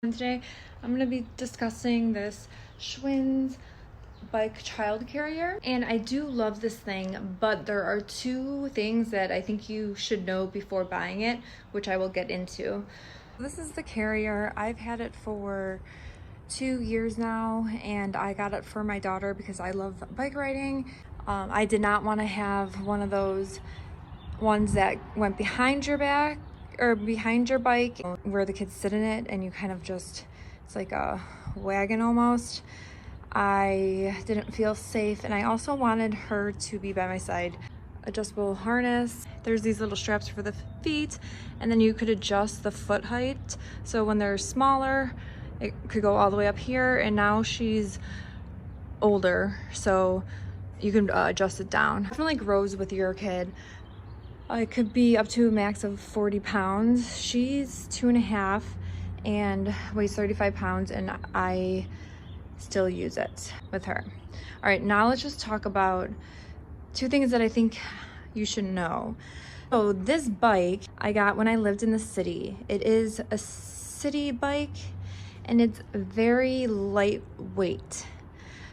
Today I'm going to be discussing this Schwinn's bike child carrier, and I do love this thing, but there are two things that I think you should know before buying it, which I will get into. This is the carrier. I've had it for 2 years now, and I got it for my daughter because I love bike riding. I did not want to have one of those ones that went behind your back or behind your bike where the kids sit in it and you kind of just, it's like a wagon almost. I didn't feel safe, and I also wanted her to be by my side. Adjustable harness. There's these little straps for the feet, and then you could adjust the foot height. So when they're smaller, it could go all the way up here, and now she's older, so you can adjust it down. It definitely grows with your kid. It could be up to a max of 40 pounds. She's 2.5 and weighs 35 pounds, and I still use it with her. All right, now let's just talk about two things that I think you should know. So this bike I got when I lived in the city. It is a city bike, and it's very lightweight.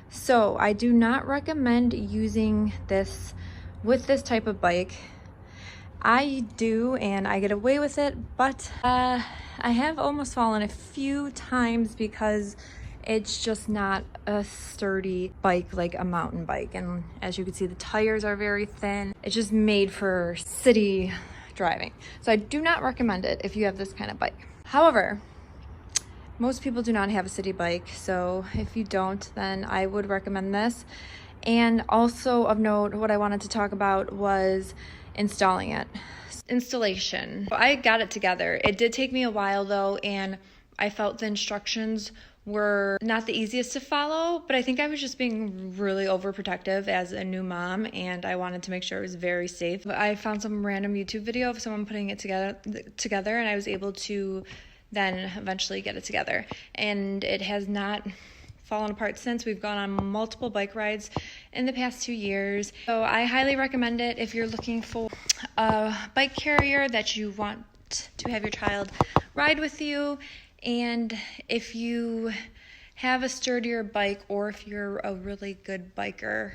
So I do not recommend using this with this type of bike. I do, and I get away with it, but I have almost fallen a few times because it's just not a sturdy bike like a mountain bike. And as you can see, the tires are very thin. It's just made for city driving. So I do not recommend it if you have this kind of bike. However, most people do not have a city bike, so if you don't, then I would recommend this. And also of note, what I wanted to talk about was installing it. Installation. I got it together. It did take me a while though, and I felt the instructions were not the easiest to follow, but I think I was just being really overprotective as a new mom, and I wanted to make sure it was very safe. I found some random YouTube video of someone putting it together, and I was able to then eventually get it together. And it has not fallen apart since. We've gone on multiple bike rides in the past 2 years. So I highly recommend it if you're looking for a bike carrier that you want to have your child ride with you, and if you have a sturdier bike, or if you're a really good biker.